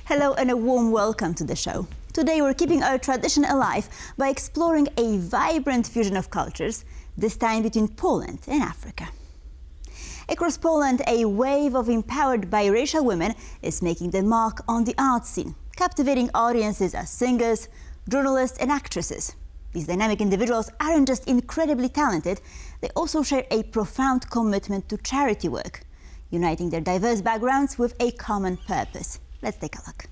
Hello and a warm welcome to the show. Today we're keeping our tradition alive by exploring a vibrant fusion of cultures, this time between Poland and Africa. Across Poland, a wave of empowered biracial women is making their mark on the art scene, captivating audiences as singers, journalists and actresses. These dynamic individuals aren't just incredibly talented, they also share a profound commitment to charity work, uniting their diverse backgrounds with a common purpose. Let's take a look.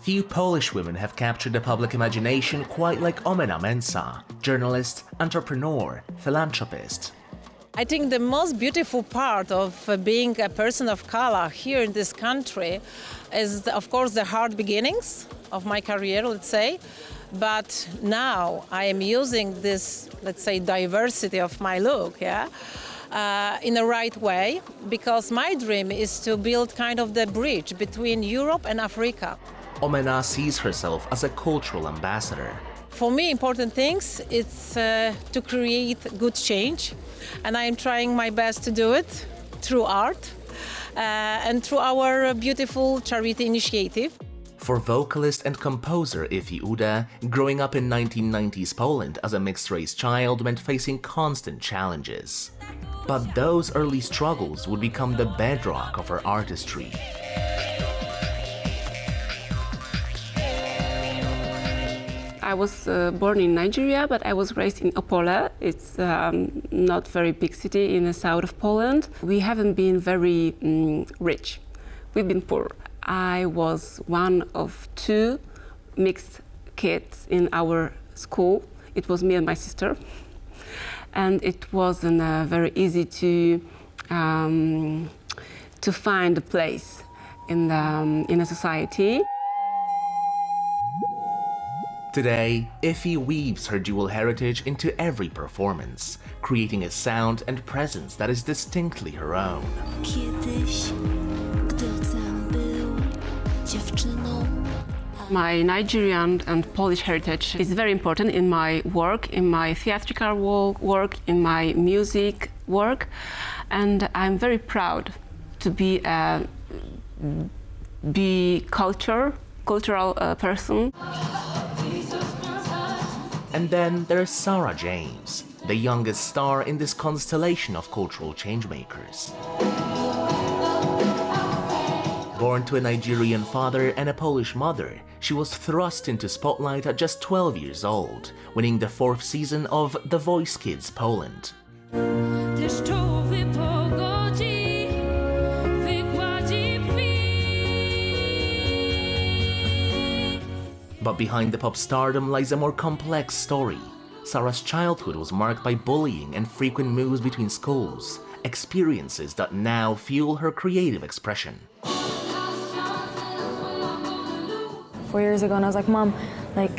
Few Polish women have captured the public imagination quite like Omenaa Mensah, journalist, entrepreneur, philanthropist. I think the most beautiful part of being a person of color here in this country is, of course, the hard beginnings of my career, let's say. But now I am using this, let's say, diversity of my look, in the right way, because my dream is to build kind of the bridge between Europe and Africa. Omenaa sees herself as a cultural ambassador. For me, important things, it's to create good change, and I am trying my best to do it through art and through our beautiful charity initiative. For vocalist and composer Ifi Ude, growing up in 1990s Poland as a mixed-race child meant facing constant challenges. But those early struggles would become the bedrock of her artistry. I was born in Nigeria, but I was raised in Opole. It's not very big city in the south of Poland. We haven't been very rich. We've been poor. I was one of two mixed kids in our school. It was me and my sister. And it wasn't very easy to find a place in a society. Today, Ifi weaves her dual heritage into every performance, creating a sound and presence that is distinctly her own. My Nigerian and Polish heritage is very important in my work, in my theatrical work, in my music work, and I'm very proud to be a cultural person. And then there's Sarah James, the youngest star in this constellation of cultural changemakers. Born to a Nigerian father and a Polish mother, she was thrust into spotlight at just 12 years old, winning the 4th season of The Voice Kids Poland. But behind the pop stardom lies a more complex story. Sarah's childhood was marked by bullying and frequent moves between schools, experiences that now fuel her creative expression. 4 years ago, and I was like, Mom,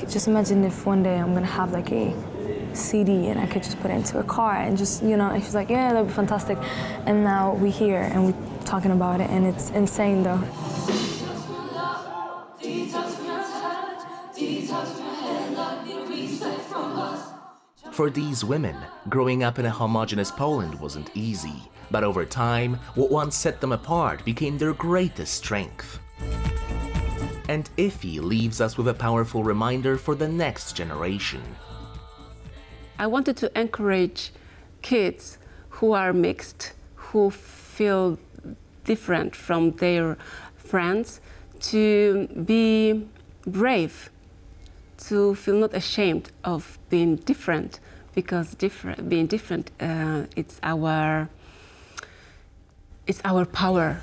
just imagine if one day I'm gonna have a CD and I could just put it into a car and just, and she's like, yeah, that'd be fantastic. And now we're here and we're talking about it, and it's insane though. For these women, growing up in a homogeneous Poland wasn't easy, but over time, what once set them apart became their greatest strength. And Ifi leaves us with a powerful reminder for the next generation. I wanted to encourage kids who are mixed, who feel different from their friends, to be brave, to feel not ashamed of being different, because being different, it's our power.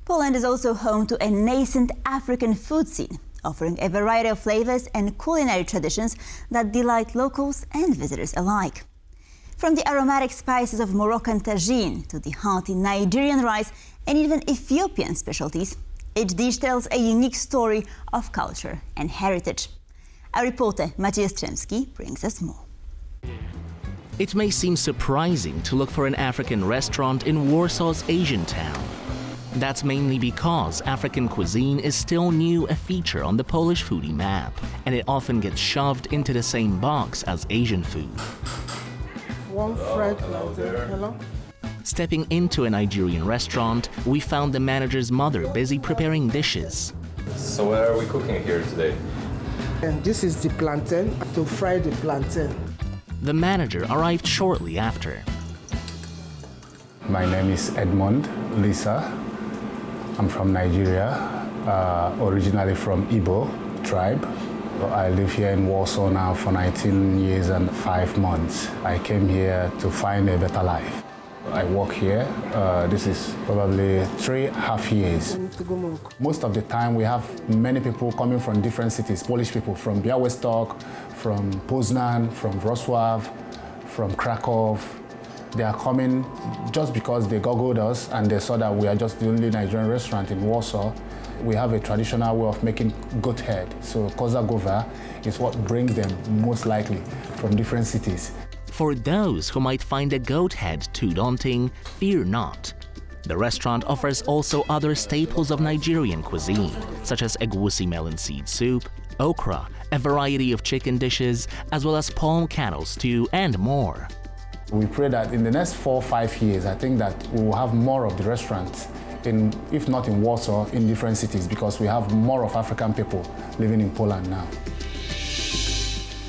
Poland is also home to a nascent African food scene, offering a variety of flavors and culinary traditions that delight locals and visitors alike. From the aromatic spices of Moroccan tagine to the hearty Nigerian rice and even Ethiopian specialties, each dish tells a unique story of culture and heritage. Our reporter Maciej Jastrzębski brings us more. It may seem surprising to look for an African restaurant in Warsaw's Asian town. That's mainly because African cuisine is still new a feature on the Polish foodie map, and it often gets shoved into the same box as Asian food. One fried plantain, hello? Stepping into a Nigerian restaurant, we found the manager's mother busy preparing dishes. So what are we cooking here today? And this is the plantain, to fry the plantain. The manager arrived shortly after. My name is Edmond Lisa. I'm from Nigeria, originally from Igbo tribe. I live here in Warsaw now for 19 years and 5 months. I came here to find a better life. I work here. This is probably 3.5 years. Most of the time we have many people coming from different cities, Polish people from Białystok, from Poznan, from Wrocław, from Krakow. They are coming just because they googled us and they saw that we are just the only Nigerian restaurant in Warsaw. We have a traditional way of making goat head. So koza gova is what brings them most likely from different cities. For those who might find a goat head too daunting, fear not. The restaurant offers also other staples of Nigerian cuisine, such as egusi melon seed soup, okra, a variety of chicken dishes, as well as palm kernel stew and more. We pray that in the next 4 or 5 years, I think that we will have more of the restaurants, if not in Warsaw, in different cities, because we have more of African people living in Poland now.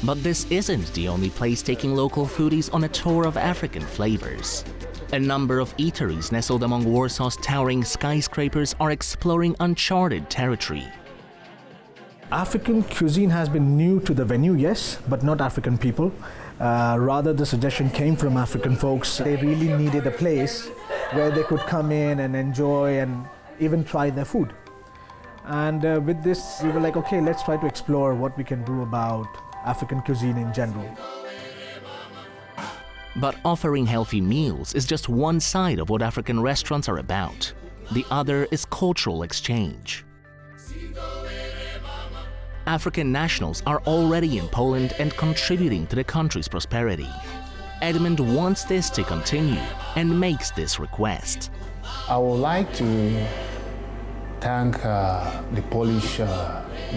But this isn't the only place taking local foodies on a tour of African flavors. A number of eateries nestled among Warsaw's towering skyscrapers are exploring uncharted territory. African cuisine has been new to the venue, yes, but not African people. Rather, the suggestion came from African folks. They really needed a place where they could come in and enjoy and even try their food. And with this, we were like, okay, let's try to explore what we can do about African cuisine in general. But offering healthy meals is just one side of what African restaurants are about. The other is cultural exchange. African nationals are already in Poland and contributing to the country's prosperity. Edmund wants this to continue and makes this request. I would like to thank the Polish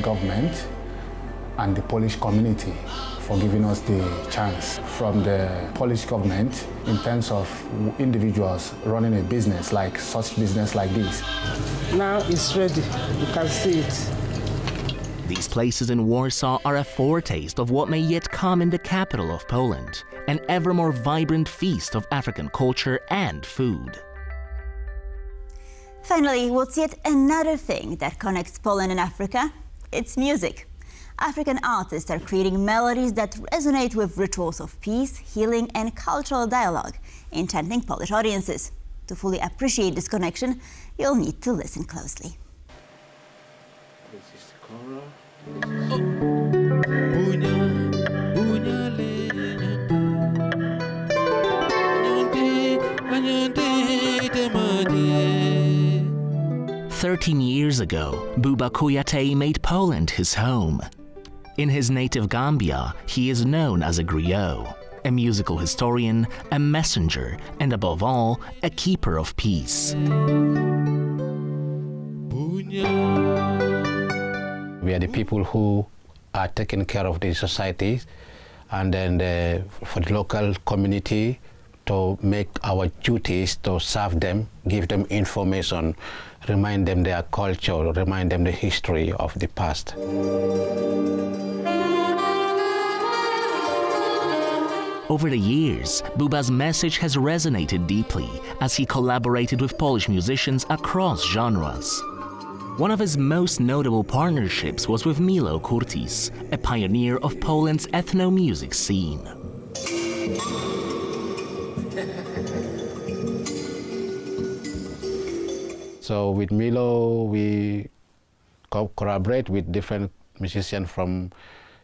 government and the Polish community for giving us the chance from the Polish government in terms of individuals running a business like such business like this. Now it's ready, you can see it. These places in Warsaw are a foretaste of what may yet come in the capital of Poland, an ever more vibrant feast of African culture and food. Finally, what's yet another thing that connects Poland and Africa? It's music. African artists are creating melodies that resonate with rituals of peace, healing, and cultural dialogue, enchanting Polish audiences. To fully appreciate this connection, you'll need to listen closely. This is the chorus. 13 years ago, Buba Kuyateh made Poland his home. In his native Gambia, he is known as a griot, a musical historian, a messenger, and above all, a keeper of peace. We are the people who are taking care of the society and then for the local community to make our duties to serve them, give them information, remind them their culture, remind them the history of the past. Over the years, Buba's message has resonated deeply as he collaborated with Polish musicians across genres. One of his most notable partnerships was with Milo Kurtis, a pioneer of Poland's ethno-music scene. So with Milo, we collaborate with different musicians from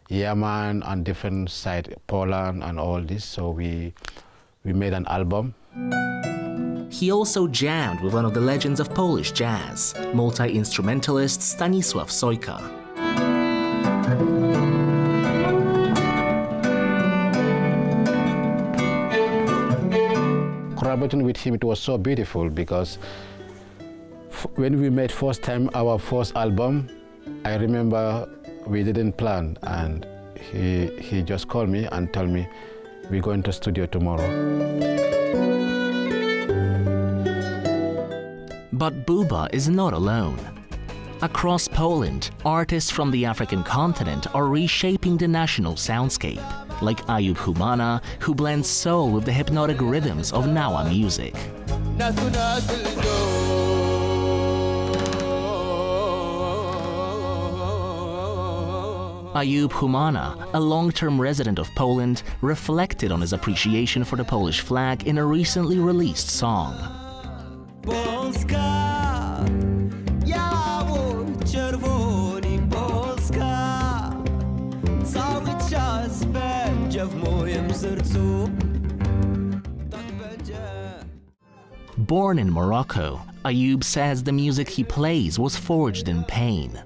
Yemen and different sides, Poland and all this. So we made an album. He also jammed with one of the legends of Polish jazz, multi-instrumentalist Stanisław Sojka. Collaborating with him, it was so beautiful because when we made first time our first album, I remember we didn't plan, and he just called me and told me, we're going to studio tomorrow. But Buba is not alone. Across Poland, artists from the African continent are reshaping the national soundscape, like Ayoub Houmanna, who blends soul with the hypnotic rhythms of Nawa music. Ayoub Houmanna, a long-term resident of Poland, reflected on his appreciation for the Polish flag in a recently released song. Born in Morocco, Ayoub says the music he plays was forged in pain.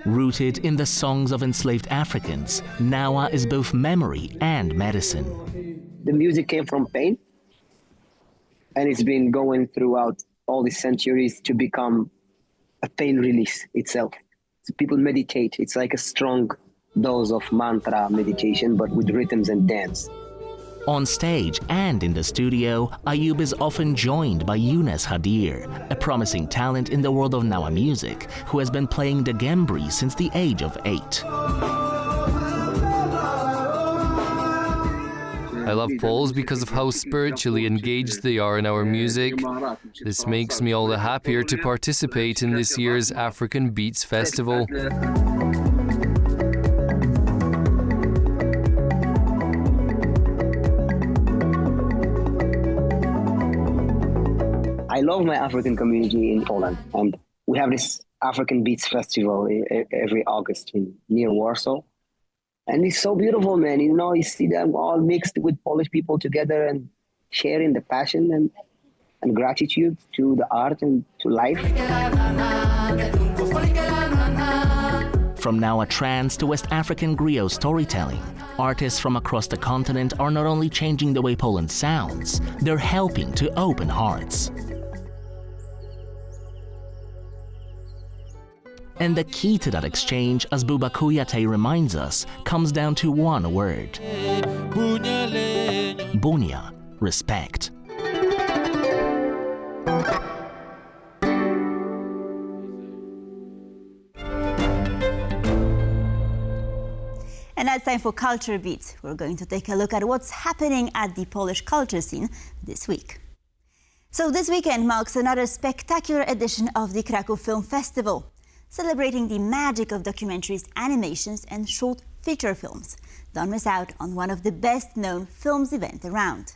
Rooted in the songs of enslaved Africans, Nawa is both memory and medicine. The music came from pain, and it's been going throughout all these centuries to become a pain release itself. So people meditate. It's like a strong dose of mantra meditation, but with rhythms and dance. On stage and in the studio, Ayoub is often joined by Younes Hadir, a promising talent in the world of Nawa music, who has been playing the gembri since the age of 8. I love Poles because of how spiritually engaged they are in our music. This makes me all the happier to participate in this year's African Beats Festival. I love my African community in Poland, and we have this African Beats Festival every August near Warsaw. And it's so beautiful, man. You know, you see them all mixed with Polish people together and sharing the passion and gratitude to the art and to life. From Nawa trance to West African griot storytelling, artists from across the continent are not only changing the way Poland sounds, they're helping to open hearts. And the key to that exchange, as Buba Kuyateh reminds us, comes down to one word. Bunia, respect. And now it's time for Culture Beat. We're going to take a look at what's happening at the Polish culture scene this week. So this weekend marks another spectacular edition of the Kraków Film Festival, celebrating the magic of documentaries, animations and short feature films. Don't miss out on one of the best-known films events around.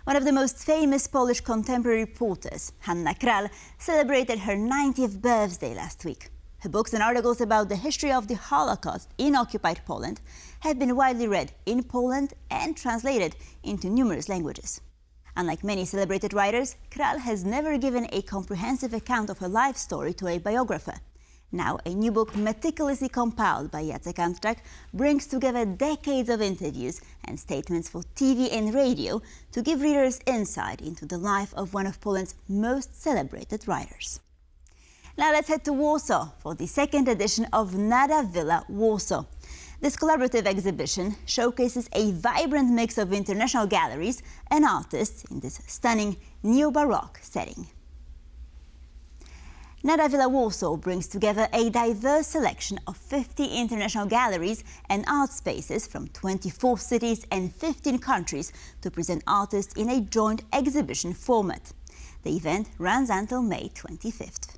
One of the most famous Polish contemporary reporters, Hanna Kral, celebrated her 90th birthday last week. Her books and articles about the history of the Holocaust in occupied Poland have been widely read in Poland and translated into numerous languages. Unlike many celebrated writers, Kral has never given a comprehensive account of her life story to a biographer. Now, a new book meticulously compiled by Jacek Antczak brings together decades of interviews and statements for TV and radio to give readers insight into the life of one of Poland's most celebrated writers. Now let's head to Warsaw for the second edition of Nada Villa Warsaw. This collaborative exhibition showcases a vibrant mix of international galleries and artists in this stunning neo-Baroque setting. Nada Villa Warsaw brings together a diverse selection of 50 international galleries and art spaces from 24 cities and 15 countries to present artists in a joint exhibition format. The event runs until May 25th.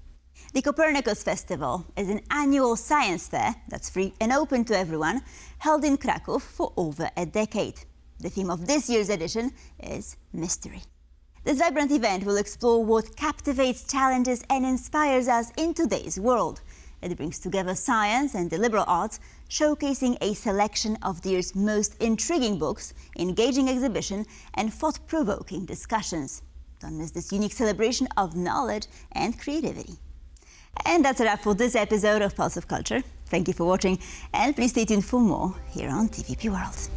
The Copernicus Festival is an annual science fair that's free and open to everyone, held in Kraków for over a decade. The theme of this year's edition is mystery. This vibrant event will explore what captivates, challenges and inspires us in today's world. It brings together science and the liberal arts, showcasing a selection of the year's most intriguing books, engaging exhibition and thought-provoking discussions. Don't miss this unique celebration of knowledge and creativity. And that's a wrap for this episode of Pulse of Culture. Thank you for watching, and please stay tuned for more here on TVP World.